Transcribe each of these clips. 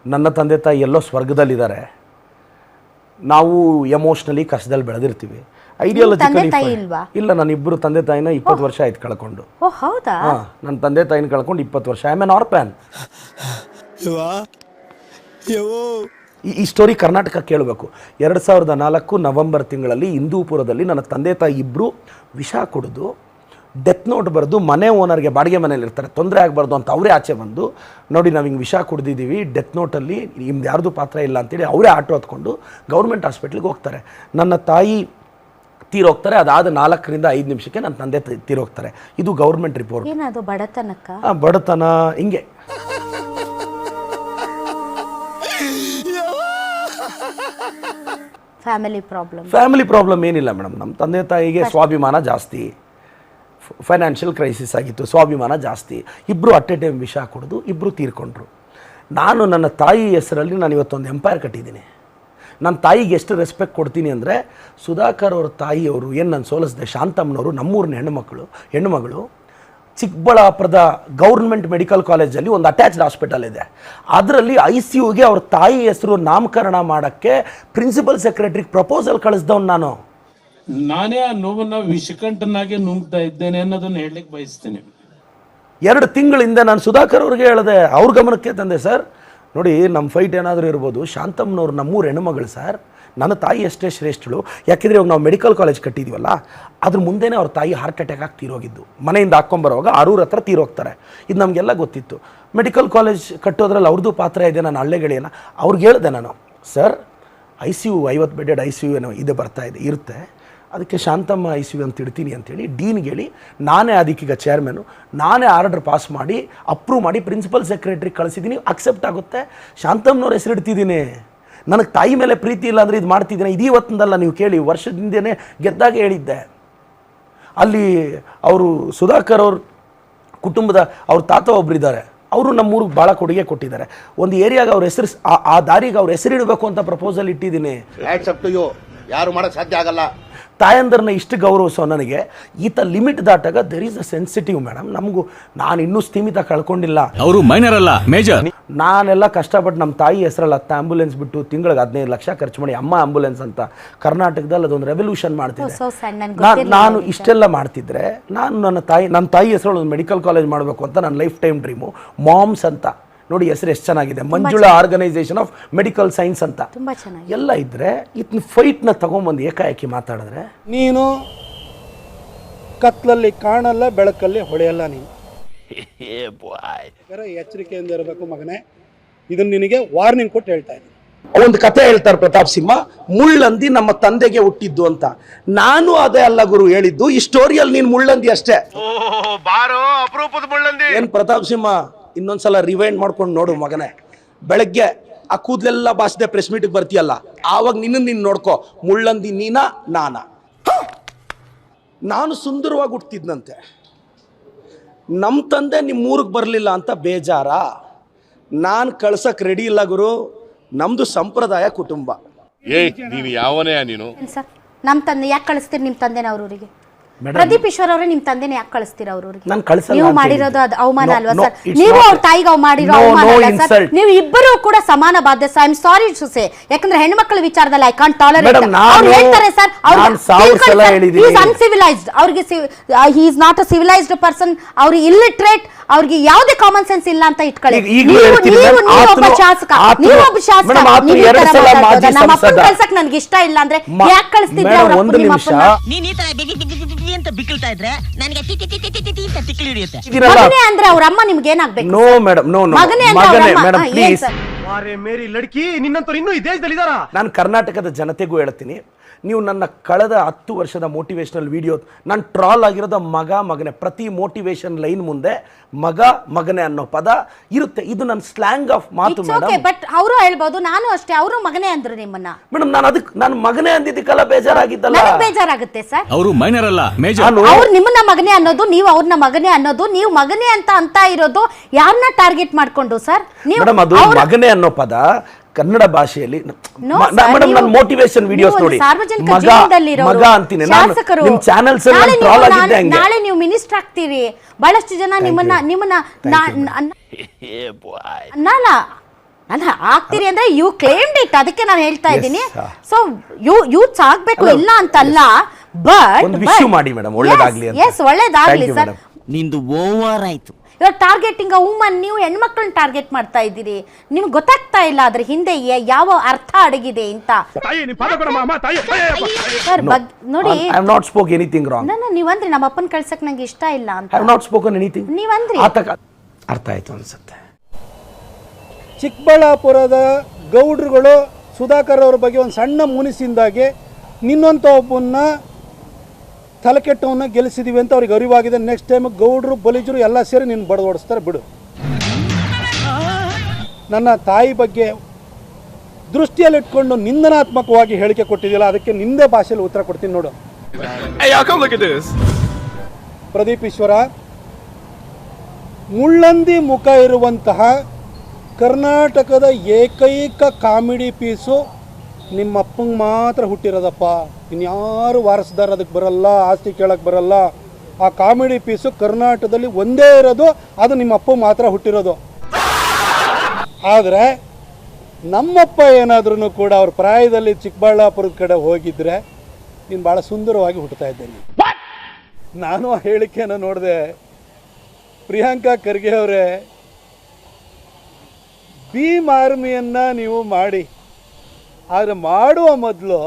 ನನ್ನ ತಂದೆ ತಾಯಿ ಎಲ್ಲೋ ಸ್ವರ್ಗದಲ್ಲಿದ್ದಾರೆ, ನಾವು ಎಮೋಷ್ನಲಿ ಕಷ್ಟದಲ್ಲಿ ಬೆಳೆದಿರ್ತೀವಿ. ಐಡಿಯಾಲಜಿಕಲಿ ಇಲ್ಲ, ನಾನು ಇಬ್ಬರು ತಂದೆ ತಾಯಿನ 20 ವರ್ಷ ಆಯ್ತು ಕಳ್ಕೊಂಡು. ನನ್ನ ತಂದೆ ತಾಯಿನ ಕಳ್ಕೊಂಡು 20 ವರ್ಷ. I am an orphan. ಈ ಸ್ಟೋರಿ ಕರ್ನಾಟಕ ಕೇಳಬೇಕು. 2004 ನವೆಂಬರ್ ತಿಂಗಳಲ್ಲಿ ಹಿಂದೂಪುರದಲ್ಲಿ ನನ್ನ ತಂದೆ ತಾಯಿ ಇಬ್ಬರು ವಿಷ ಕುಡಿದು ಡೆತ್ ನೋಟ್ ಬರೆದು ಮನೆ ಓನರ್ಗೆ, ಬಾಡಿಗೆ ಮನೇಲಿ ಇರ್ತಾರೆ, ತೊಂದರೆ ಆಗಬಾರ್ದು ಅಂತ ಅವರೇ ಆಚೆ ಬಂದು, ನೋಡಿ ನಾವು ಹಿಂಗೆ ವಿಷ ಕುಡ್ದಿದ್ದೀವಿ, ಡೆತ್ ನೋಟಲ್ಲಿ ನಿಮ್ದು ಯಾರ್ದು ಪಾತ್ರ ಇಲ್ಲ ಅಂತೇಳಿ ಅವರೇ ಆಟೋ ಹತ್ಕೊಂಡು ಗೌರ್ಮೆಂಟ್ ಹಾಸ್ಪಿಟ್ಲಿಗೆ ಹೋಗ್ತಾರೆ. ನನ್ನ ತಾಯಿ ತೀರೋಗ್ತಾರೆ. ಅದಾದ 4 ರಿಂದ 5 ನಿಮಿಷಕ್ಕೆ ನನ್ನ ತಂದೆ ತೀರೋಗ್ತಾರೆ. ಇದು ಗೌರ್ಮೆಂಟ್ ರಿಪೋರ್ಟ್. ಬಡತನ ಹಿಂಗೆ. ಫ್ಯಾಮಿಲಿ ಪ್ರಾಬ್ಲಮ್ ಏನಿಲ್ಲ ಮೇಡಮ್. ನಮ್ಮ ತಂದೆ ತಾಯಿಗೆ ಸ್ವಾಭಿಮಾನ ಜಾಸ್ತಿ, ಫೈನಾನ್ಷಿಯಲ್ ಕ್ರೈಸಿಸ್ ಆಗಿತ್ತು, ಸ್ವಾಭಿಮಾನ ಜಾಸ್ತಿ. ಇಬ್ಬರು ಅಟ್ ಎ ಟೈಮ್ ವಿಷ ಕುಡಿದು ಇಬ್ಬರು ತೀರ್ಕೊಂಡ್ರು. ನಾನು ನನ್ನ ತಾಯಿ ಹೆಸರಲ್ಲಿ ನಾನು ಇವತ್ತೊಂದು ಎಂಪೈರ್ ಕಟ್ಟಿದ್ದೀನಿ. ನನ್ನ ತಾಯಿಗೆ ಎಷ್ಟು ರೆಸ್ಪೆಕ್ಟ್ ಕೊಡ್ತೀನಿ ಅಂದರೆ, ಸುಧಾಕರ್ ಅವ್ರ ತಾಯಿಯವರು ಏನು ನಾನು ಸೋಲಿಸಿದೆ, ಶಾಂತಮ್ಮನವರು ನಮ್ಮೂರಿನ ಹೆಣ್ಣುಮಗಳು ಚಿಕ್ಕಬಳ್ಳಾಪುರದ ಗೌರ್ಮೆಂಟ್ ಮೆಡಿಕಲ್ ಕಾಲೇಜಲ್ಲಿ ಒಂದು ಅಟ್ಯಾಚ್ಡ್ ಹಾಸ್ಪಿಟಲ್ ಇದೆ. ಅದರಲ್ಲಿ ICUಗೆ ಅವ್ರ ತಾಯಿ ಹೆಸರು ನಾಮಕರಣ ಮಾಡೋಕ್ಕೆ ಪ್ರಿನ್ಸಿಪಲ್ ಸೆಕ್ರೆಟರಿಗೆ ಪ್ರಪೋಸಲ್ ಕಳಿಸ್ದವ್ನು ನಾನು. ನಾನೇ ಆ ನೋವನ್ನ ವಿಷಕಂಠನಾಗೆ ನುಂಗ್ತಾ ಇದ್ದೇನೆ ಅನ್ನೋದನ್ನ ಹೇಳಲಿಕ್ಕೆ ಬಯಸ್ತೀನಿ. 2 ತಿಂಗಳಿಂದ ನಾನು ಸುಧಾಕರ್ ಅವ್ರಿಗೆ ಹೇಳಿದೆ, ಅವ್ರ ಗಮನಕ್ಕೆ ತಂದೆ. ಸರ್ ನೋಡಿ, ನಮ್ಮ ಫೈಟ್ ಏನಾದರೂ ಇರ್ಬೋದು, ಶಾಂತಮ್ಮನವ್ರು ನಮ್ಮೂರು ಹೆಣ್ಣುಮಗಳು ಸರ್, ನನ್ನ ತಾಯಿ ಅಷ್ಟೇ ಶ್ರೇಷ್ಠಳು. ಯಾಕೆಂದರೆ ಇವಾಗ ನಾವು ಮೆಡಿಕಲ್ ಕಾಲೇಜ್ ಕಟ್ಟಿದ್ದೀವಲ್ಲ, ಅದ್ರ ಮುಂದೆನೇ ಅವ್ರ ತಾಯಿ ಹಾರ್ಟ್ ಅಟ್ಯಾಕ್ ಆಗಿ ತೀರೋಗಿದ್ದು. ಮನೆಯಿಂದ ಹಾಕ್ಕೊಂಬರುವಾಗ ಅರೂರ್ ಹತ್ರ ತೀರೋಗ್ತಾರೆ. ಇದು ನಮಗೆಲ್ಲ ಗೊತ್ತಿತ್ತು. ಮೆಡಿಕಲ್ ಕಾಲೇಜ್ ಕಟ್ಟೋದ್ರಲ್ಲಿ ಅವ್ರದ್ದು ಪಾತ್ರ ಇದೆ. ನಾನು ಹಳ್ಳೆ ಗೆಳೆಯನ ಅವ್ರಿಗೆ ಹೇಳಿದೆ ನಾನು, ಸರ್ ICU 50 ಬೆಡ್ಡೆಡ್ ICU ಏನೋ ಇದೆ, ಬರ್ತಾ ಇದೆ, ಇರುತ್ತೆ, ಅದಕ್ಕೆ ಶಾಂತಮ್ಮ ICU ಅಂತ ಇಡ್ತೀನಿ ಅಂತೇಳಿ ಡೀನ್ಗೆ ಹೇಳಿ, ನಾನೇ ಅದಕ್ಕೀಗ ಚೇರ್ಮನು, ನಾನೇ ಆರ್ಡರ್ ಪಾಸ್ ಮಾಡಿ ಅಪ್ರೂವ್ ಮಾಡಿ ಪ್ರಿನ್ಸಿಪಲ್ ಸೆಕ್ರೆಟ್ರಿಗೆ ಕಳಿಸಿದ್ದೀನಿ. ಅಕ್ಸೆಪ್ಟ್ ಆಗುತ್ತೆ. ಶಾಂತಮ್ಮನವ್ರ ಹೆಸರು ಇಡ್ತಿದ್ದೀನಿ. ನನಗೆ ತಾಯಿ ಮೇಲೆ ಪ್ರೀತಿ ಇಲ್ಲ ಅಂದರೆ ಇದು ಮಾಡ್ತಿದ್ದೀನಿ. ಇದು ಇವತ್ತಿಂದಲ್ಲ, ನೀವು ಕೇಳಿ, ವರ್ಷದಿಂದನೇ ಗೆದ್ದಾಗ ಹೇಳಿದ್ದೆ. ಅಲ್ಲಿ ಅವರು ಸುಧಾಕರ್ ಅವ್ರ ಕುಟುಂಬದ ಅವ್ರ ತಾತ ಒಬ್ಬರಿದ್ದಾರೆ, ಅವರು ನಮ್ಮೂರಿಗೆ ಭಾಳ ಕೊಡುಗೆ ಕೊಟ್ಟಿದ್ದಾರೆ. ಒಂದು ಏರಿಯಾಗೆ ಅವ್ರ ಹೆಸರು, ಆ ದಾರಿಗೆ ಅವ್ರ ಹೆಸರು ಇಡಬೇಕು ಅಂತ ಪ್ರಪೋಸಲ್ ಇಟ್ಟಿದ್ದೀನಿ. ಯಾರು ಮಾಡೋಕ್ಕೆ ಸಾಧ್ಯ ಆಗಲ್ಲ. ತಾಯಂದ್ರನ್ನ ಇಷ್ಟು ಗೌರವಿಸೋ ನನಗೆ ಈತ ಲಿಮಿಟ್ ದಾಟಾಗ there is a sensitive madam. ನಮಗೂ ನಾನು ಇನ್ನೂ ಸ್ಥಿಮಿತ ಕಳ್ಕೊಂಡಿಲ್ಲ. ಅವರು ಮೈನರ್ ಅಲ್ಲ, ಮೇಜರ್. ನಾನೆಲ್ಲ ಕಷ್ಟಪಟ್ಟು ನಮ್ಮ ತಾಯಿ ಹೆಸರಲ್ಲಿ 10 ಆಂಬುಲೆನ್ಸ್ ಬಿಟ್ಟು ತಿಂಗಳಿಗೆ 15 ಲಕ್ಷ ಖರ್ಚು ಮಾಡಿ ಅಮ್ಮ ಆಂಬುಲೆನ್ಸ್ ಅಂತ ಕರ್ನಾಟಕದಲ್ಲಿ ಅದೊಂದು ರೆವಲ್ಯೂಷನ್ ಮಾಡ್ತಿದ್ದೆ. ನಾನು ಇಷ್ಟೆಲ್ಲ ಮಾಡ್ತಿದ್ರೆ, ನಾನು ನನ್ನ ತಾಯಿ ಹೆಸರಲ್ಲಿ ಒಂದು ಮೆಡಿಕಲ್ ಕಾಲೇಜ್ ಮಾಡಬೇಕು ಅಂತ ನನ್ನ ಲೈಫ್ ಟೈಮ್ ಡ್ರೀಮು. ಮಾಮ್ಸ್ ಅಂತ ನೋಡಿ, ಹೆಸರು ಎಷ್ಟು ಚೆನ್ನಾಗಿದೆ, Manjula organisation of medical science ಅಂತ ಎಲ್ಲ ಇದ್ರೆ, ಇದನ್ನ ಫೈಟ್ನ ತಗೊಂಬಂದು ಏಕಾಏಕಿ ಮಾತಾಡಿದ್ರೆ, ನೀನು ಕತ್ಲಲ್ಲಿ ಕಾಣಲ್ಲ, ಬೆಳಕಲ್ಲಿ ಹೊಳೆಯಲ್ಲ. ನೀನು ಎಚ್ಚರಿಕೆಯಿಂದ ಇರಬೇಕು ಮಗನೇ. ಇದನ್ನ ನಿನಗೆ ವಾರ್ನಿಂಗ್ ಕೊಟ್ಟು ಹೇಳ್ತಾ ಇದ್ದೀನಿ. ಒಂದು ಕತೆ ಹೇಳ್ತಾರೆ ಪ್ರತಾಪ್ ಸಿಂಹ, ಮುಳ್ಳಂದಿ ನಮ್ಮ ತಂದೆಗೆ ಹುಟ್ಟಿದ್ದು ಅಂತ. ನಾನು ಅದೇ ಅಲ್ಲ ಗುರು ಹೇಳಿದ್ದು, ಈ ಸ್ಟೋರಿಯಲ್ಲಿ ನೀನು ಮುಳ್ಳಂದಿ ಅಷ್ಟೇ. ಏನ್ ಪ್ರತಾಪ್ ಸಿಂಹ, ಇನ್ನೊಂದ್ಸಲ ರಿವೈಂಡ್ ಮಾಡ್ಕೊಂಡು ನೋಡು ಮಗನೇ. ಬೆಳಗ್ಗೆ ಆ ಕೂದಲೆಲ್ಲ ಬಾಸ್ದೆ ಪ್ರೆಸ್ ಮೀಟಿಗೆ ಬರ್ತೀಯಲ್ಲ, ಆವಾಗ ನೀನು ನೋಡ್ಕೋ, ಮುಳ್ಳಂದಿ ನೀನಾ ನಾನಾ? ನಾನು ಸುಂದರವಾಗಿ ಹುಟ್ಟಿದ್ನಂತೆ, ನಮ್ಮ ತಂದೆ ನಿಮ್ಮ ಊರಿಗೆ ಬರಲಿಲ್ಲ ಅಂತ ಬೇಜಾರ? ನಾನು ಕಳ್ಸಕ್ಕೆ ರೆಡಿ ಇಲ್ಲ ಗುರು, ನಮ್ದು ಸಂಪ್ರದಾಯ ಕುಟುಂಬ. ನೀನು ಯಾವನೇ ನೀನು? ನಮ್ಮ ತಂದೆ ಯಾಕೆ ಕಳಿಸ್ತೀರಿ ನಿಮ್ಮ ತಂದೆನ ಅವ್ರೂರಿಗೆ? ಪ್ರದೀಪ್ ಈಶ್ವರ್ ಅವರೇ, ನಿಮ್ಮ ತಂದೆನ ಯಾಕೆ ಕಳಿಸ್ತೀರಾ ಅವ್ರೂರಿಗೆ? ನೀವು ಮಾಡಿರೋದು ಅದು ಅವಮಾನ ಅಲ್ವಾ ಸರ್? ನೀವು ಅವ್ರ ತಾಯಿಗೆ ಮಾಡಿರೋ ಅವಮಾನ ಅಲ್ಲ ಸರ್? ನೀವು ಇಬ್ಬರು ಕೂಡ ಸಮಾನ ಬಾಧ್ಯ. I am sorry to say, ಯಾಕಂದ್ರೆ ಹೆಣ್ಮಕ್ಳ ವಿಚಾರದಲ್ಲಿ ಐ ಕಾಂಟ್ ಟಾಲರೇಟ್. ಅವ್ರು ಹೇಳ್ತಾರೆ ಸರ್, ಅನ್ಸಿವಿಲೈಸ್ಡ್, ಅವ್ರಿಗೆ he is not a civilised person, ಅವ್ರಿಗೆ ಇಲ್ಲಿಟ್ರೇಟ್, ಅವ್ರಿಗೆ ಯಾವುದೇ ಕಾಮನ್ ಸೆನ್ಸ್ ಇಲ್ಲ ಅಂತ ಇಟ್ಕೊಳ್ಳಿ. ನೀವೊಬ್ಬ ಶಾಸಕ, ನೀವೊಬ್ಬ ಶಾಸಕ, ನಮ್ಮ ಅಪ್ಪನ ಕಳ್ಸಕ್ ನನ್ಗೆ ಇಷ್ಟ ಇಲ್ಲ ಅಂದ್ರೆ ಯಾಕೆ ಕಳಿಸ್ತಿದ್ರಿ ಅವ್ರ ಅಪ್ಪ ನಿಮ್ಮ ಅಪ್ಪನ? ಅಂತ ಬಿಕ್ಕಳ್ತಾ ಇದ್ರೆ ನನಗೆ ತಿಕ್ಕಲಿ ಹಿಡಿಯುತ್ತೆ. ಮಗನೇ ಅಂದ್ರೆ ಅವ್ರ ಅಮ್ಮ ನಿಮ್ಗೆ ಏನಾಗ್ಬೇಕು? ನೋ ಮೇಡಮ್, ನೋ ಮಗನೇ ಅಂದ್ರೆ ಮೇಡಮ್ ಪ್ಲೀಸ್. ಮಾರೇ ಮೇರಿ ಲಡ್ಕಿ, ನಿನ್ನಂತವ್ರು ಇನ್ನೂ ಈ ದೇಶದಲ್ಲಿ ಇದಾರ? ನಾನು ಕರ್ನಾಟಕದ ಜನತೆಗೂ ಹೇಳ್ತೀನಿ, ನೀವು ನನ್ನ ಕಳೆದ 10 ವರ್ಷದ ಮೋಟಿವೇಶನಲ್ ವಿಡಿಯೋ, ನಾನು ಟ್ರಾಲ್ ಆಗಿರೋದ ಮಗನೇ. ಪ್ರತಿ ಮೋಟಿವೇಶನ್ ಲೈನ್ ಮುಂದೆ ಮಗನೇ ಅನ್ನೋ ಪದ ಇರುತ್ತೆ. ಇದು ನನ್ನ ಸ್ಲ್ಯಾಂಗ್ ಆಫ್ ಮಾತು ಮೇಡಮ್. ಬಟ್ ಅವರು ಹೇಳ್ಬೋದು, ನಾನು ಅಷ್ಟೇ, ಅವರು ಮಗನೇ ಅಂದ್ರು ನಿಮ್ಮನ್ನ. ಮೇಡಮ್ ನಾನು ಮಗನೇ ಅಂದಿದ್ದಕ್ಕೆಲ್ಲ ಬೇಜಾರಾಗಿದ್ದಲ್ಲ. ನನಗೆ ಬೇಜಾರಾಗುತ್ತೆ ಸರ್. ಅವರು ಮೈನರ್ ಅಲ್ಲ, ಮೇಜರ್. ಅವ್ರು ನಿಮ್ಮನ್ನ ಮಗನೇ ಅನ್ನೋದು, ನೀವು ಅವ್ರನ್ನ ಮಗನೇ ಅನ್ನೋದು, ನೀವು ಮಗನೇ ಅಂತ ಇರೋದು ಯಾರನ್ನ ಟಾರ್ಗೆಟ್ ಮಾಡ್ಕೊಂಡು ಸರ್? ಮೇಡಮ್ ಅದು ಮಗನೇ ಅನ್ನೋ ಪದ ಕನ್ನಡ ಭಾಷೆಯಲ್ಲಿ ನನ್ನ ಮೋಟಿವೇಶನ್ ವಿಡಿಯೋಸ್ ನೋಡಿ, ಮಗ ಅಂತೀನಿ ನಾನು. ನಿಮ್ಮ ಚಾನೆಲ್ಸ್ ಅಲ್ಲಿ ಟ್ರಾಲ್ ಆಗಿದ್ದೆ ಹಂಗೆ. ನಾಳೆ ನೀವು ಮಿನಿಸ್ಟರ್ ಆಗ್ತೀರಿ, ಬಹಳಷ್ಟು ಜನ ನಿಮ್ಮನ್ನ ನಾನು ಆಗ್ತೀರಿ ಅಂದ್ರೆ ಯು ಕ್ಲೇಮ್ಡ್ ಇಟ್, ಅದಕ್ಕೆ ನಾನು ಹೇಳ್ತಾ ಇದ್ದೀನಿ. ಸೊ ಯೂತ್ಸ್ ಆಗ್ಬೇಕು ಇಲ್ಲ ಅಂತಲ್ಲ, ಬಟ್ ಒಂದು ವಿಷಯ ಮಾಡಿ ಮೇಡಮ್, ಒಳ್ಳೇದಾಗ್ಲಿ ಅಂತ. ಎಸ್, ಒಳ್ಳೇದಾಗ್ಲಿ ಸರ್. ನಿಂದು ಓವರ್ ಆಯ್ತು. ಇವಾಗ ಟಾರ್ಗೆಟಿಂಗ್ ಅ ವುಮನ್, ನೀವು ಹೆಣ್ಮಕ್ಳನ್ನ ಟಾರ್ಗೆಟ್ ಮಾಡ್ತಾ ಇದ್ದೀರಿ. ನಿಮ್ಗೆ ಗೊತ್ತಾಗ್ತಾ ಇಲ್ಲ ಅದ್ರ ಹಿಂದೆ ಯಾವ ಅರ್ಥ ಅಡಗಿದೆ ಅಂತ. ಸರ್ ನೋಡಿ, I have not spoke anything wrong. ನೀವಂದ್ರಿ ನಮ್ಮ ಅಪ್ಪನ ಕಳ್ಸಕ್ ನಂಗೆ ಇಷ್ಟ ಇಲ್ಲ ಅಂತ. I have not spoken anything. ನೀವಂದ್ರಿ ಅರ್ಥ ಆಯ್ತು ಅನ್ಸುತ್ತೆ. ಚಿಕ್ಕಬಳ್ಳಾಪುರದ ಗೌಡ್ರುಗಳು ಸುಧಾಕರ್ ಅವ್ರ ಬಗ್ಗೆ ಒಂದು ಸಣ್ಣ ಮುನಿಸಿಂದಾಗೆ ನಿನ್ನಂಥ ಒಬ್ಬನ್ನ ತಲೆಕೆಟ್ಟವನ್ನ ಗೆಲ್ಲಿಸಿದೀವಿ ಅಂತ ಅವ್ರಿಗೆ ಅರಿವಾಗಿದೆ. ನೆಕ್ಸ್ಟ್ ಟೈಮ್ ಗೌಡ್ರು ಬಲಿಜರು ಎಲ್ಲ ಸೇರಿ ನಿನ್ನ ಬಡದು ಓಡಿಸ್ತಾರೆ, ಬಿಡು. ನನ್ನ ತಾಯಿ ಬಗ್ಗೆ ದೃಷ್ಟಿಯಲ್ಲಿಟ್ಕೊಂಡು ನಿಂದನಾತ್ಮಕವಾಗಿ ಹೇಳಿಕೆ ಕೊಟ್ಟಿದ್ದಿಲ್ಲ, ಅದಕ್ಕೆ ನಿಂದೇ ಭಾಷೆಯಲ್ಲಿ ಉತ್ತರ ಕೊಡ್ತೀನಿ ನೋಡು. ಪ್ರದೀಪ್ ಈಶ್ವರ, ಮುಳ್ಳಂದಿ ಮುಖ ಇರುವಂತಹ ಕರ್ನಾಟಕದ ಏಕೈಕ ಕಾಮಿಡಿ ಪೀಸು ನಿಮ್ಮಪ್ಪಂಗೆ ಮಾತ್ರ ಹುಟ್ಟಿರೋದಪ್ಪ. ಇನ್ಯಾರು ವಾರಸ್ದಾರ ಅದಕ್ಕೆ ಬರಲ್ಲ, ಆಸ್ತಿ ಕೇಳಕ್ಕೆ ಬರಲ್ಲ. ಆ ಕಾಮಿಡಿ ಪೀಸು ಕರ್ನಾಟಕದಲ್ಲಿ ಒಂದೇ ಇರೋದು, ಅದು ನಿಮ್ಮಪ್ಪ ಮಾತ್ರ ಹುಟ್ಟಿರೋದು. ಆದರೆ ನಮ್ಮಪ್ಪ ಏನಾದ್ರೂ ಕೂಡ ಅವ್ರ ಪ್ರಾಯದಲ್ಲಿ ಚಿಕ್ಕಬಳ್ಳಾಪುರದ ಕಡೆ ಹೋಗಿದ್ರೆ ನೀನು ಭಾಳ ಸುಂದರವಾಗಿ ಹುಟ್ಟುತ್ತಾ ಇದ್ದೇನೆ. ನಾನು ಆ ಹೇಳಿಕೆಯನ್ನು ನೋಡಿದೆ. ಪ್ರಿಯಾಂಕಾ ಖರ್ಗೆ ಅವರೇ, ಭೀಮ್ ಆರ್ಮಿಯನ್ನು ನೀವು ಮಾಡಿ, ಆದರೆ ಮಾಡುವ ಮೊದಲು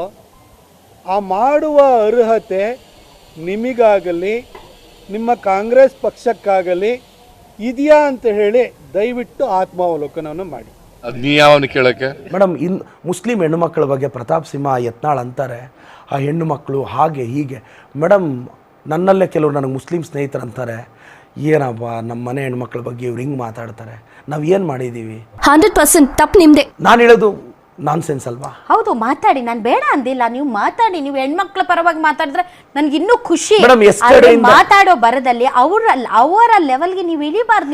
ಆ ಮಾಡುವ ಅರ್ಹತೆ ನಿಮಗಾಗಲಿ ನಿಮ್ಮ ಕಾಂಗ್ರೆಸ್ ಪಕ್ಷಕ್ಕಾಗಲಿ ಇದೆಯಾ ಅಂತ ಹೇಳಿ ದಯವಿಟ್ಟು ಆತ್ಮಾವಲೋಕನವನ್ನು ಮಾಡಿ. ನೀ ಯಾವನು ಕೇಳಕ್ಕೆ? ಮೇಡಮ್, ಮುಸ್ಲಿಂ ಹೆಣ್ಣು ಮಕ್ಕಳ ಬಗ್ಗೆ ಪ್ರತಾಪ್ ಸಿಂಹ ಯತ್ನಾಳ್ ಅಂತಾರೆ, ಆ ಹೆಣ್ಣು ಮಕ್ಕಳು ಹಾಗೆ ಹೀಗೆ. ಮೇಡಮ್, ನನ್ನಲ್ಲೇ ಕೆಲವರು ನನಗೆ ಮುಸ್ಲಿಂ ಸ್ನೇಹಿತರು ಅಂತಾರೆ, ಏನಪ್ಪ ನಮ್ಮ ಮನೆ ಹೆಣ್ಮಕ್ಳ ಬಗ್ಗೆ ಇವ್ರು ಹಿಂಗೆ ಮಾತಾಡ್ತಾರೆ, ನಾವು ಏನು ಮಾಡಿದ್ದೀವಿ? 100% ತಪ್ಪು ನಿಮ್ಮದೇ. ನಾನು ಹೇಳೋದು ನಾನ್ ಸೆನ್ಸ್ ಅಲ್ವಾ? ಹೌದು, ಮಾತಾಡಿ, ನಾನು ಬೇಡ ಅಂದಿಲ್ಲ. ನೀವು ಮಾತಾಡಿ, ನೀವು ಹೆಣ್ಮಕ್ಳ ಪರವಾಗಿ ಮಾತಾಡಿದ್ರೆ ನನ್ಗೆ ಇನ್ನೂ ಖುಷಿ. ಮಾತಾಡೋ ಬರದಲ್ಲಿ ಅವರ ಲೆವೆಲ್ಗೆ ನೀವು ಇಳಿಬಾರ್ದು.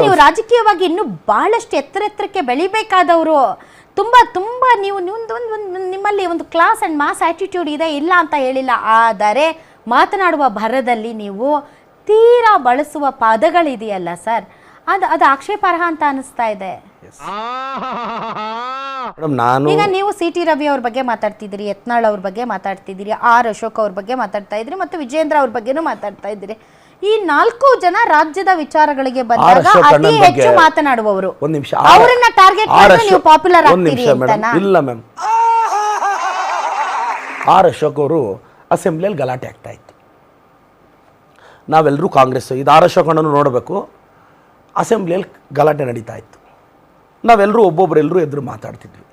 ನೀವು ರಾಜಕೀಯವಾಗಿ ಇನ್ನೂ ಬಹಳಷ್ಟು ಎತ್ತರಕ್ಕೆ ಬೆಳಿಬೇಕಾದವರು. ತುಂಬಾ ನೀವು ನಿಮ್ಮಲ್ಲಿ ಒಂದು ಕ್ಲಾಸ್ ಅಂಡ್ ಮಾಸ್ ಆಟಿಟ್ಯೂಡ್ ಇದೆ, ಇಲ್ಲ ಅಂತ ಹೇಳಿಲ್ಲ. ಆದರೆ ಮಾತನಾಡುವ ಭರದಲ್ಲಿ ನೀವು ತೀರಾ ಬಳಸುವ ಪದಗಳಿದೆಯಲ್ಲ ಸರ್, ಅದು ಆಕ್ಷೇಪಾರ್ಹ ಅಂತ ಅನಿಸ್ತಾ ಇದೆ. ಈಗ ನೀವು ಸಿ.ಟಿ. ರವಿ ಅವ್ರ ಬಗ್ಗೆ ಮಾತಾಡ್ತಿದ್ದೀರಿ, ಯತ್ನಾಳ್ ಅವ್ರ ಬಗ್ಗೆ ಮಾತಾಡ್ತಿದ್ದೀರಿ, ಆರ್ ಅಶೋಕ್ ಅವ್ರ ಬಗ್ಗೆ ಮಾತಾಡ್ತಾ ಇದ್ರಿ, ಮತ್ತು ವಿಜೇಂದ್ರ ಅವ್ರ ಬಗ್ಗೆನೂ ಮಾತಾಡ್ತಾ ಇದ್ದೀರಿ. ಈ 4 ಜನ ರಾಜ್ಯದ ವಿಚಾರಗಳಿಗೆ ಬಂದಾಗ ಅತಿ ಹೆಚ್ಚು ಮಾತನಾಡುವವರು. ಅವರನ್ನ ಟಾರ್ಗೆಟ್ ಮಾಡಿ ನೀವು ಪಾಪ್ಯುಲರ್ ಆಗ್ತೀರಿ ಅಂತನಾ? ಇಲ್ಲ ಮ್ಯಾಮ್, ಆರ್ ಅಶೋಕ್ ಅವರು ಅಸೆಂಬ್ಲಿಯಲ್ಲಿ ಗಲಾಟೆ ಆಗ್ತಾ ಇತ್ತು. ನಾವೆಲ್ಲರೂ ಕಾಂಗ್ರೆಸ್, ಇದು ಆರ್ ಅಶೋಕ್ ಅಣ್ಣನು ನೋಡಬೇಕು. ಅಸೆಂಬ್ಲಿಯಲ್ಲಿ ಗಲಾಟೆ ನಡೀತಾ ಇತ್ತು. ನಾವೆಲ್ಲರೂ ಒಬ್ಬೊಬ್ಬರೆಲ್ಲರೂ ಎದುರು ಮಾತಾಡ್ತಿದ್ವಿ.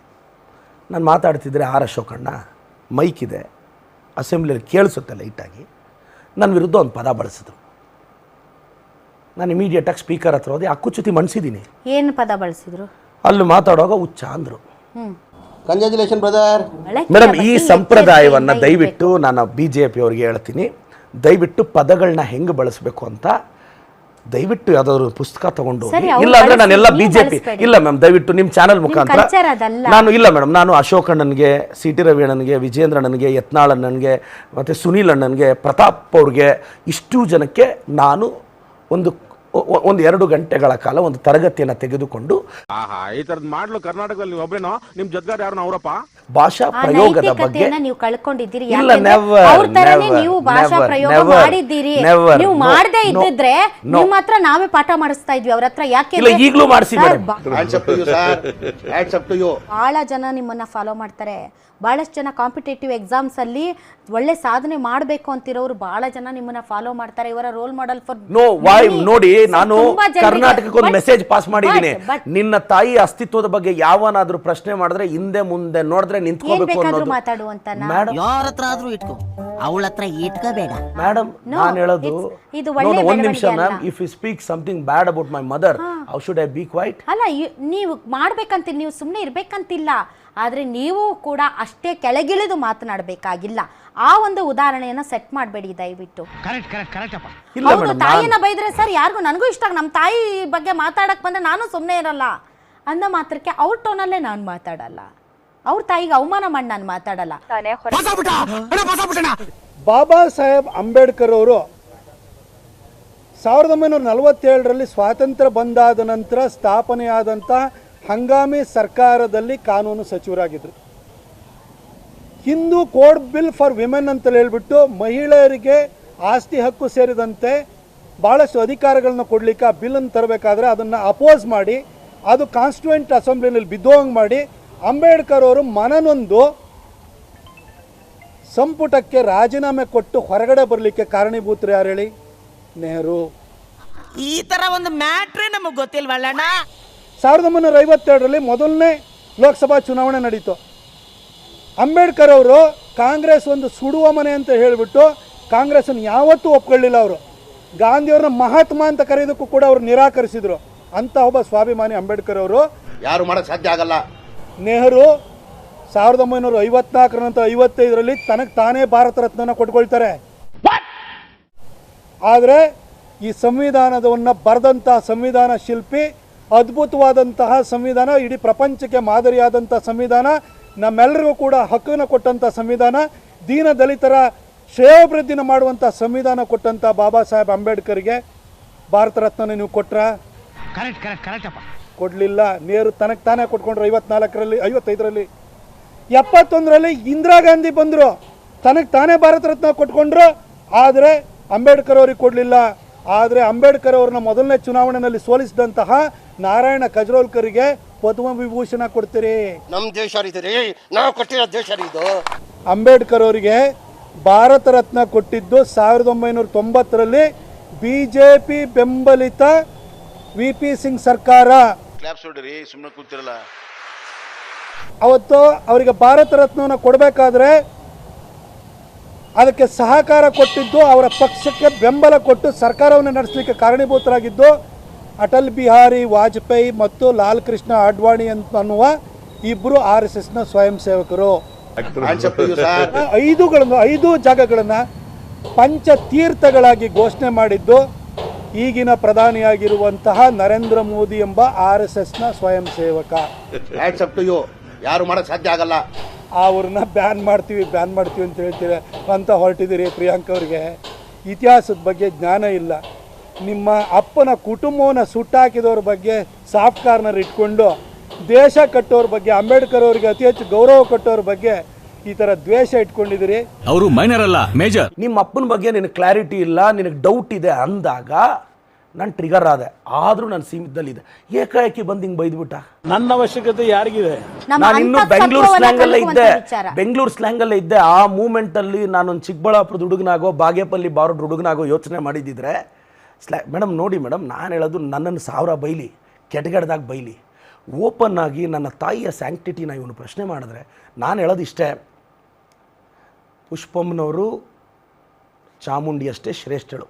ನಾನು ಮಾತಾಡ್ತಿದ್ರೆ ಆರ್ ಅಶೋಕ್ ಅಣ್ಣ ಮೈಕ್ ಇದೆ, ಅಸೆಂಬ್ಲಿಯಲ್ಲಿ ಕೇಳಿಸುತ್ತೆ ಲೈಟಾಗಿ, ನನ್ನ ವಿರುದ್ಧ ಒಂದು ಪದ ಬಳಸಿದ್ರು. ನಾನು ಇಮಿಡಿಯೇಟಾಗಿ ಸ್ಪೀಕರ್ ಹತ್ರ ಹೋದೆ, ಅಕ್ಕುಚ್ಯುತಿ ಮಣಿಸಿದ್ದೀನಿ. ಏನು ಪದ ಬಳಸಿದ್ರು? ಅಲ್ಲಿ ಮಾತಾಡುವಾಗ ಹುಚ್ಚ ಅಂದರು. Congratulation brother. ಮೇಡಮ್, ಈ ಸಂಪ್ರದಾಯವನ್ನು ದಯವಿಟ್ಟು ನಾನು BJP ಅವ್ರಿಗೆ ಹೇಳ್ತೀನಿ, ದಯವಿಟ್ಟು ಪದಗಳನ್ನ ಹೆಂಗೆ ಬಳಸಬೇಕು ಅಂತ ದಯವಿಟ್ಟು ಯಾವ್ದಾದ್ರು ಪುಸ್ತಕ ತಗೊಂಡು, ಇಲ್ಲ ಅಂದ್ರೆ ನಾನೆಲ್ಲ BJP ಇಲ್ಲ ಮ್ಯಾಮ್, ದಯವಿಟ್ಟು ನಿಮ್ಮ ಚಾನಲ್ ಮುಖಾಂತರ ನಾನು, ಇಲ್ಲ ಮೇಡಮ್, ನಾನು ಅಶೋಕ್ ಅಣ್ಣನಿಗೆ, ಸಿ.ಟಿ. ರವಿ ಅಣ್ಣನಿಗೆ, ವಿಜೇಂದ್ರ ಅಣ್ಣನಿಗೆ, ಯತ್ನಾಳ್ ಅಣ್ಣನಿಗೆ, ಮತ್ತು ಸುನೀಲ್ ಅಣ್ಣನಿಗೆ, ಪ್ರತಾಪ್ ಅವ್ರಿಗೆ, ಇಷ್ಟು ಜನಕ್ಕೆ ನಾನು ಒಂದು 2 ಗಂಟೆಗಳ ಕಾಲ ಒಂದು ತರಗತಿಯನ್ನು ತೆಗೆದುಕೊಂಡು, ಈ ತರದ್ ಮಾಡ್ಲು ಕರ್ನಾಟಕದಲ್ಲಿ ಒಬ್ರೇನೋ ನಿಮ್ ಜೊತೆಗಾರ ಯಾರು ಅವರಪ್ಪ, ಭಾಷಾ ಪ್ರಯೋಗದ ಬಗ್ಗೆ ನೀವು ಕಳ್ಕೊಂಡಿದ್ದೀರಿ. ಇಲ್ಲ, ನೀವು ಭಾಷಾ ಪ್ರಯೋಗ ಮಾಡಿದ್ದೀರಿ. ನೀವು ಮಾಡದೇ ಇದ್ದಿದ್ರೆ ನೀವು ಮಾತ್ರ ನಾವೇ ಪಾಠ ಮಾಡಿಸ್ತಾ ಇದ್ವಿ ಅವ್ರ ಹತ್ರ. ಯಾಕೆ ಈಗಲೂ ಮಾಡಿಸಿ. ಬಹಳ ಜನ ನಿಮ್ಮನ್ನ ಫಾಲೋ ಮಾಡ್ತಾರೆ. ಬಹಳಷ್ಟು ಜನ ಕಾಂಪಿಟೇಟಿವ್ ಎಕ್ಸಾಮ್ಸ್ ಅಲ್ಲಿ ಒಳ್ಳೆ ಸಾಧನೆ ಮಾಡಬೇಕು ಅಂತಿರೋರು ಬಹಳ ಜನ ನಿಮ್ಮನ್ನ ಫಾಲೋ ಮಾಡ್ತಾರೆ. ಇವರ ರೋಲ್ ಮಾಡೆಲ್ ಫಾರ್ ನೋಡಿ, ನಾನು ಕರ್ನಾಟಕಕ್ಕೆ ಒಂದು ಮೆಸೇಜ್ ಪಾಸ್ ಮಾಡಿದ್ದೀನಿ. ನಿನ್ನ ತಾಯಿ ಅಸ್ತಿತ್ವದ ಬಗ್ಗೆ ಯಾವನಾದ್ರೂ ಪ್ರಶ್ನೆ ಮಾಡಿದ್ರೆ ಹಿಂದೆ ಮುಂದೆ ನೋಡಿದ್ರೆ ನಿಂತ್ಕೋಬೇಕು ಅನ್ನೋದು. ಮಾತಾಡುವಂತ ಯಾರ ಹತ್ರ ಆದ್ರೂ ಇಟ್ಕೋ, ಅವಳ ಹತ್ರ ಇಟ್ಕೋಬೇಡ. ಮೇಡಮ್, ನಾನು ಹೇಳೋದು ಒಂದು ನಿಮಿಷ ma'am, if you speak something bad about my mother, how should I be quiet? ಅಲ್ಲ, ನೀವು ಮಾಡ್ಬೇಕಂತ, ನೀವು ಸುಮ್ಮನೆ ಇರ್ಬೇಕಂತಿಲ್ಲ. ಆದ್ರೆ ನೀವು ಕೂಡ ಅಷ್ಟೇ ಕೆಳಗಿಳಿದು ಮಾತನಾಡಬೇಕಾಗಿಲ್ಲ. ಆ ಒಂದು ಉದಾಹರಣೆಯನ್ನ ಸೆಟ್ ಮಾಡಬೇಡಿ ದಯವಿಟ್ಟು. ಹೌದು, ತಾಯಿಯನ್ನ ಬೈದ್ರೆ ಸರ್ ಯಾರಿಗೂ, ನನಗೂ ಇಷ್ಟ, ನಮ್ಮ ತಾಯಿ ಬಗ್ಗೆ ಮಾತಾಡಕ್ ಬಂದ್ರೆ ನಾನು ಸುಮ್ಮನೆ ಇರಲ್ಲ ಅಂದ ಮಾತ್ರಕ್ಕೆ ಅವ್ರ ಟೋನಲ್ಲೇ ನಾನು ಮಾತಾಡಲ್ಲ. ಅವ್ರ ತಾಯಿಗೆ ಅವಮಾನ ಮಾಡಿ ನಾನು ಮಾತಾಡಲ್ಲ. ಬಾಬಾ ಸಾಹೇಬ್ ಅಂಬೇಡ್ಕರ್ ಅವರು 1947ರಲ್ಲಿ ಸ್ವಾತಂತ್ರ್ಯ ಬಂದಾದ ನಂತರ ಸ್ಥಾಪನೆಯಾದಂಥ ಹಂಗಾಮಿ ಸರ್ಕಾರದಲ್ಲಿ ಕಾನೂನು ಸಚಿವರಾಗಿದ್ದರು. Hindu code bill for women ಅಂತ ಹೇಳ್ಬಿಟ್ಟು ಮಹಿಳೆಯರಿಗೆ ಆಸ್ತಿ ಹಕ್ಕು ಸೇರಿದಂತೆ ಭಾಳಷ್ಟು ಅಧಿಕಾರಗಳನ್ನ ಕೊಡಲಿಕ್ಕೆ ಆ ಬಿಲ್ಲನ್ನು ತರಬೇಕಾದ್ರೆ ಅದನ್ನು ಅಪೋಸ್ ಮಾಡಿ ಅದು ಕಾನ್ಸ್ಟಿಟ್ಯೂಯೆಂಟ್ ಅಸೆಂಬ್ಲಿನಲ್ಲಿ ಬಿದ್ದೋಂಗೆ ಮಾಡಿ ಅಂಬೇಡ್ಕರ್ ಅವರು ಮನನೊಂದು ಸಂಪುಟಕ್ಕೆ ರಾಜೀನಾಮೆ ಕೊಟ್ಟು ಹೊರಗಡೆ ಬರಲಿಕ್ಕೆ ಕಾರಣೀಭೂತರು ಯಾರು ಹೇಳಿ? ನೆಹರು. ಈ ತರ ಒಂದು ಮ್ಯಾಟ್ರೇ ನಮಗೆ ಗೊತ್ತಿಲ್ವಲ್ಲಣ್ಣ. 1952ರಲ್ಲಿ ಮೊದಲನೇ ಲೋಕಸಭಾ ಚುನಾವಣೆ ನಡೀತು. ಅಂಬೇಡ್ಕರ್ ಅವರು ಕಾಂಗ್ರೆಸ್ ಒಂದು ಸುಡುವ ಮನೆ ಅಂತ ಹೇಳಿಬಿಟ್ಟು ಕಾಂಗ್ರೆಸ್ಸನ್ನು ಯಾವತ್ತೂ ಒಪ್ಕೊಳ್ಳಿಲ್ಲ. ಅವರು ಗಾಂಧಿಯವ್ರನ್ನ ಮಹಾತ್ಮ ಅಂತ ಕರೆಯೋದಕ್ಕೂ ಕೂಡ ಅವರು ನಿರಾಕರಿಸಿದರು. ಅಂತ ಒಬ್ಬ ಸ್ವಾಭಿಮಾನಿ ಅಂಬೇಡ್ಕರ್ ಅವರು ಯಾರು ಮಾಡಕ್ ಸಾಧ್ಯ ಆಗಲ್ಲ. ನೆಹರು 1954 ನಂತರ 55ರಲ್ಲಿ ತನಗೆ ತಾನೇ ಭಾರತ ರತ್ನನ ಕೊಟ್ಕೊಳ್ತಾರೆ. ಆದರೆ ಈ ಸಂವಿಧಾನವನ್ನು ಬರೆದಂಥ ಸಂವಿಧಾನ ಶಿಲ್ಪಿ, ಅದ್ಭುತವಾದಂತಹ ಸಂವಿಧಾನ, ಇಡೀ ಪ್ರಪಂಚಕ್ಕೆ ಮಾದರಿಯಾದಂಥ ಸಂವಿಧಾನ, ನಮ್ಮೆಲ್ಲರಿಗೂ ಕೂಡ ಹಕ್ಕನ್ನು ಕೊಟ್ಟಂಥ ಸಂವಿಧಾನ, ದೀನ ದಲಿತರ ಶ್ರೇಯೋಭಿವೃದ್ಧಿನ ಮಾಡುವಂಥ ಸಂವಿಧಾನ ಕೊಟ್ಟಂಥ ಬಾಬಾ ಸಾಹೇಬ್ ಅಂಬೇಡ್ಕರ್ಗೆ ಭಾರತ ರತ್ನ ನೀವು ಕೊಟ್ರಾ? ಕೊಡಲಿಲ್ಲ. ನೆಹರು ತನಗೆ ತಾನೇ ಕೊಟ್ಕೊಂಡ್ರು 54ರಲ್ಲಿ, 55ರಲ್ಲಿ. 71ರಲ್ಲಿ ಇಂದಿರಾ ಗಾಂಧಿ ಬಂದರು, ತನಗೆ ತಾನೇ ಭಾರತ ರತ್ನ ಕೊಟ್ಕೊಂಡ್ರು. ಆದರೆ ಅಂಬೇಡ್ಕರ್ ಅವ್ರಿಗೆ ಕೊಡಲಿಲ್ಲ. ಆದರೆ ಅಂಬೇಡ್ಕರ್ ಅವ್ರನ್ನ ಮೊದಲನೇ ಚುನಾವಣೆಯಲ್ಲಿ ಸೋಲಿಸಿದಂತಹ ನಾರಾಯಣ ಕಜ್ರೋಲ್ಕರ್ಗೆ ಪದ್ಮ ವಿಭೂಷಣ ಕೊಡ್ತೀರಿ. ನಮ್ ದೇಶ ನಾವು ಕೊಟ್ಟಿರೋ ದೇಶ ಇದು. ಅಂಬೇಡ್ಕರ್ ಅವರಿಗೆ ಭಾರತ ರತ್ನ ಕೊಟ್ಟಿದ್ದು 1990ರಲ್ಲಿ BJP ಬೆಂಬಲಿತ VP ಸಿಂಗ್ ಸರ್ಕಾರ. ಸುಮ್ಮನೆ ಕೂತಿರಲ್ಲ. ಅವತ್ತು ಅವರಿಗೆ ಭಾರತ ರತ್ನವನ್ನು ಕೊಡಬೇಕಾದ್ರೆ ಅದಕ್ಕೆ ಸಹಕಾರ ಕೊಟ್ಟಿದ್ದು, ಅವರ ಪಕ್ಷಕ್ಕೆ ಬೆಂಬಲ ಕೊಟ್ಟು ಸರ್ಕಾರವನ್ನು ನಡೆಸಲಿಕ್ಕೆ ಕಾರಣೀಭೂತರಾಗಿದ್ದು ಅಟಲ್ ಬಿಹಾರಿ ವಾಜಪೇಯಿ ಮತ್ತು ಲಾಲ್ ಕೃಷ್ಣ ಅಡ್ವಾಣಿ ಅನ್ನುವ ಇಬ್ಬರು RSSನ ಸ್ವಯಂ ಸೇವಕರು. 5 ಜಾಗಗಳನ್ನು ಪಂಚತೀರ್ಥಗಳಾಗಿ ಘೋಷಣೆ ಮಾಡಿದ್ದು ಈಗಿನ ಪ್ರಧಾನಿಯಾಗಿರುವಂತಹ ನರೇಂದ್ರ ಮೋದಿ ಎಂಬ RSSನ ಸ್ವಯಂ ಸೇವಕ. ಯಾರು ಮಾಡಕ್ ಸಾಧ್ಯ ಆಗಲ್ಲ. ಅವ್ರನ್ನ ಬ್ಯಾನ್ ಮಾಡ್ತೀವಿ ಅಂತ ಹೇಳ್ತೀವಿ ಅಂತ ಹೊರಟಿದ್ದೀರಿ. ಪ್ರಿಯಾಂಕ ಅವ್ರಿಗೆ ಇತಿಹಾಸದ ಬಗ್ಗೆ ಜ್ಞಾನ ಇಲ್ಲ. ನಿಮ್ಮ ಅಪ್ಪನ ಕುಟುಂಬವನ್ನು ಸುಟ್ಟಾಕಿದವ್ರ ಬಗ್ಗೆ ಸಾಫ್ಟ್ ಕಾರ್ನರ್ ಇಟ್ಕೊಂಡು ದೇಶ ಕಟ್ಟೋರ ಬಗ್ಗೆ, ಅಂಬೇಡ್ಕರ್ ಅವರಿಗೆ ಅತಿ ಹೆಚ್ಚು ಗೌರವ ಕೊಟ್ಟೋರ ಬಗ್ಗೆ ಈ ಥರ ದ್ವೇಷ ಇಟ್ಕೊಂಡಿದ್ದೀರಿ. ಅವರು ಮೈನರ್ ಅಲ್ಲ, ಮೇಜರ್. ನಿಮ್ಮ ಅಪ್ಪನ ಬಗ್ಗೆ ನಿನಗೆ ಕ್ಲಾರಿಟಿ ಇಲ್ಲ, ನಿನಗೆ ಡೌಟ್ ಇದೆ ಅಂದಾಗ ನಾನು ಟ್ರಿಗರ್ ಆದೆ. ಆದರೂ ನಾನು ಸೀಮಿತದಲ್ಲಿದೆ. ಏಕಾಏಕಿ ಬಂದು ಹಿಂಗೆ ಬೈದ್ಬಿಟ್ಟ. ನನ್ನ ಅವಶ್ಯಕತೆ ಯಾರಿಗಿದೆ? ನಾನು ಇನ್ನು ಬೆಂಗಳೂರು ಸ್ಲ್ಯಾಂಗಲ್ಲೇ ಇದ್ದೆ. ಆ ಮೂಮೆಂಟಲ್ಲಿ ನಾನೊಂದು ಚಿಕ್ಕಬಳ್ಳಾಪುರದ ಹುಡುಗನಾಗೋ ಬಾಗೇಪಲ್ಲಿ ಬಾರೋಡ್ ಹುಡುಗನಾಗೋ ಯೋಚನೆ ಮಾಡಿದ್ದಿದ್ರೆ ಮೇಡಮ್ ನೋಡಿ ಮೇಡಮ್, ನಾನು ಹೇಳೋದು ನನ್ನನ್ನು 1000 ಬೈಲಿ, ಕೆಟಗಡ್ದಾಗ ಬೈಲಿ, ಓಪನ್ ಆಗಿ ನನ್ನ ತಾಯಿಯ ಸ್ಯಾಂಕ್ಟಿಟಿನ ಇವನು ಪ್ರಶ್ನೆ ಮಾಡಿದ್ರೆ ನಾನು ಹೇಳೋದು ಇಷ್ಟೇ, ಪುಷ್ಪಮ್ಮನವರು ಚಾಮುಂಡಿ ಅಷ್ಟೇ ಶ್ರೇಷ್ಠಳು,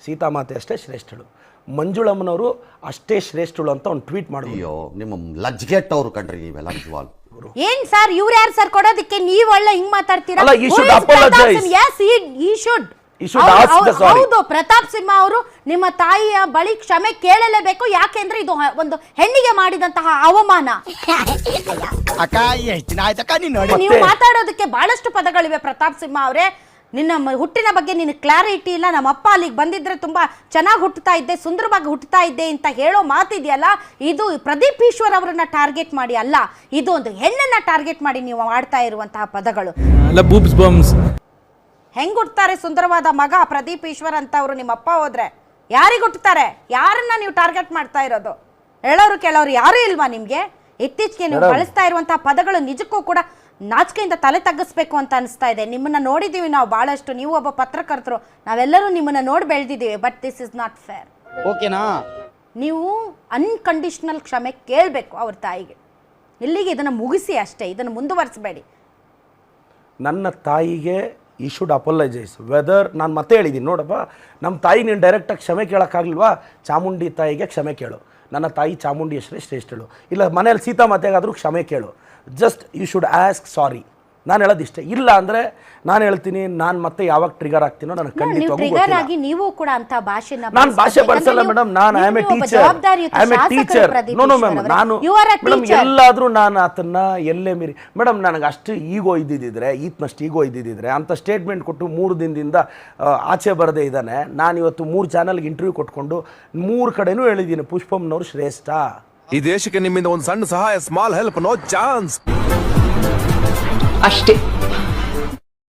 ಸೀತಾಮಾತೆ ಅಷ್ಟೇ ಶ್ರೇಷ್ಠಳು, ಮಂಜುಳಮ್ಮನವರು ಅಷ್ಟೇ ಶ್ರೇಷ್ಠಳು ಅಂತ ಒಂದು ಟ್ವೀಟ್ ಮಾಡಿದ್ರು. ಅಯ್ಯೋ, ನಿಮ್ಮ ಲಜ್ಜೆಟ್ಟವ್ರು ಕಂಡ್ರಿ ನೀವೆಲ್ಲ ನಿಜವಾಗ್ಲೂ. ಏನ್ ಸರ್ ಇವ್ರು ಯಾರು ಸರ್ ಕೊಡೋದಕ್ಕೆ? ನೀವು ಒಳ್ಳೆ ಹಿಂಗ್ ಮಾತಾಡ್ತೀರಾ? ಅಲ್ಲ, he should apologize. Yes, he should. ಹೌದು, ಪ್ರತಾಪ್ ಸಿಂಹ ಅವರು ನಿಮ್ಮ ತಾಯಿಯ ಬಳಿ ಕ್ಷಮೆ ಕೇಳಲೇಬೇಕು. ಯಾಕೆಂದ್ರೆ ಇದು ಒಂದು ಹೆಣ್ಣಿಗೆ ಮಾಡಿದಂತಹ ಅವಮಾನ. ನೀವು ಮಾತಾಡೋದಕ್ಕೆ ಬಹಳಷ್ಟು ಪದಗಳಿವೆ ಪ್ರತಾಪ್ ಸಿಂಹ ಅವರೇ. ನಿನ್ನ ಹುಟ್ಟಿನ ಬಗ್ಗೆ ನಿನ್ನ ಕ್ಲಾರಿಟಿ ಇಲ್ಲ. ನಮ್ಮ ಅಪ್ಪ ಅಲ್ಲಿಗೆ ಬಂದಿದ್ರೆ ತುಂಬಾ ಚೆನ್ನಾಗಿ ಹುಟ್ಟುತ್ತಾ ಇದ್ದೆ, ಸುಂದರವಾಗಿ ಹುಟ್ಟುತ್ತಾ ಇದ್ದೆ ಅಂತ ಹೇಳೋ ಮಾತಿದೆಯಲ್ಲ, ಇದು ಪ್ರದೀಪ್ ಈಶ್ವರ್ ಅವರನ್ನ ಟಾರ್ಗೆಟ್ ಮಾಡಿ ಅಲ್ಲ, ಇದು ಒಂದು ಹೆಣ್ಣನ್ನ ಟಾರ್ಗೆಟ್ ಮಾಡಿ ನೀವು ಆಡ್ತಾ ಇರುವಂತಹ ಪದಗಳು. ಹೆಂಗ್ ಹುಟ್ಟುತ್ತಾರೆ ಸುಂದರವಾದ ಮಗ ಪ್ರದೀಪ್ ಈಶ್ವರ್ ಅಂತ ಅವರು ನಿಮ್ಮ ಅಪ್ಪ ಹೋದ್ರೆ? ಯಾರಿಗೆ ಹುಟ್ಟುತ್ತಾರೆ? ಯಾರನ್ನ ನೀವು ಟಾರ್ಗೆಟ್ ಮಾಡ್ತಾ ಇರೋದು? ಹೇಳೋರು ಕೇಳೋರು ಯಾರು ಇಲ್ವಾ ನಿಮ್ಗೆ? ಇತ್ತೀಚೆಗೆ ನೀವು ಬಳಸ್ತಾ ಇರುವಂತಹ ಪದಗಳು ನಿಜಕ್ಕೂ ಕೂಡ ನಾಚಿಕೆಯಿಂದ ತಲೆ ತಗ್ಗಿಸ್ಬೇಕು ಅಂತ ಅನಿಸ್ತಾ ಇದೆ. ನಿಮ್ಮನ್ನ ನೋಡಿದೀವಿ ನಾವು ಬಹಳಷ್ಟು, ನೀವು ಒಬ್ಬ ಪತ್ರಕರ್ತರು, ನಾವೆಲ್ಲರೂ ನಿಮ್ಮನ್ನ ನೋಡಿ ಬೆಳೆದಿದ್ದೀವಿ. But this is not fair. ಓಕೆನಾ? ನೀವು ಅನ್ಕಂಡೀಷನಲ್ ಕ್ಷಮೆ ಕೇಳಬೇಕು ಅವ್ರ ತಾಯಿಗೆ. ಇಲ್ಲಿಗೆ ಇದನ್ನು ಮುಗಿಸಿ ಅಷ್ಟೇ, ಇದನ್ನು ಮುಂದುವರಿಸಬೇಡಿ. ನನ್ನ ತಾಯಿಗೆ ಈ ಶುಡ್ ಅಪೋಲೈಸೈಸ್. ವೆದರ್ ನಾನು ಮತ್ತೆ ಹೇಳಿದ್ದೀನಿ ನೋಡಪ್ಪ, ನಮ್ಮ ತಾಯಿ ನೀನು ಡೈರೆಕ್ಟಾಗಿ ಕ್ಷಮೆ ಕೇಳೋಕ್ಕಾಗಲಿಲ್ವಾ? ಚಾಮುಂಡಿ ತಾಯಿಗೆ ಕ್ಷಮೆ ಕೇಳು. ನನ್ನ ತಾಯಿ ಚಾಮುಂಡಿ ಅಷ್ಟೇ ಶ್ರೇಷ್ಠಳು. ಇಲ್ಲ ಮನೇಲಿ ಸೀತಾಮಾತೆಗಾದರೂ ಕ್ಷಮೆ ಕೇಳು. ಜಸ್ಟ್ ಯು ಶುಡ್ ಆಸ್ಕ್ ಸಾರಿ. ನಾನು ಹೇಳೋದಿಷ್ಟೇ. ಇಲ್ಲ ಅಂದರೆ ನಾನು ಹೇಳ್ತೀನಿ, ನಾನು ಮತ್ತೆ ಯಾವಾಗ ಟ್ರಿಗರ್ ಆಗ್ತೀನೋ ನನಗೆ ನೀವು ಖಂಡಿತವಾಗೂ ಟ್ರಿಗರ್ ಗೊತ್ತಿಲ್ಲ. ಆಗಿ ನೀವು ಕೂಡ ಅಂತ ಭಾಷೆನ ನಾನು ಭಾಷೆ ಬಳಸಲ್ಲ ಮೇಡಮ್, ನಾನು I am a teacher. No ma'am, ನಾನು ಮೇಡಮ್ ಎಲ್ಲಾದ್ರೂ ನಾನು ಆತನ್ನ ಎಲ್ಲೇ ಮೀರಿ ಮೇಡಮ್, ನನಗೆ ಅಷ್ಟು ಈಗೋ ಇದ್ದಿದ್ದಿದ್ರೆ, ಈತನಷ್ಟು ಈಗೋ ಇದ್ದಿದ್ದಿದ್ರೆ ಅಂತ ಸ್ಟೇಟ್ಮೆಂಟ್ ಕೊಟ್ಟು 3 ದಿನದಿಂದ ಆಚೆ ಬರದೇ ಇದ್ದಾನೆ. ನಾನು ಇವತ್ತು 3 ಚಾನಲ್ಗೆ ಇಂಟರ್ವ್ಯೂ ಕೊಟ್ಕೊಂಡು 3 ಕಡೆನೂ ಹೇಳಿದ್ದೀನಿ ಪುಷ್ಪಮ್ನವ್ರು ಶ್ರೇಷ್ಠ. ಈ ದೇಶಕ್ಕೆ ನಿಮ್ಮಿಂದ ಒಂದು ಸಣ್ಣ ಸಹಾಯ, ಸ್ಮಾಲ್ ಹೆಲ್ಪ್, ನೋ ಚಾನ್ಸ್ ಅಷ್ಟೇ.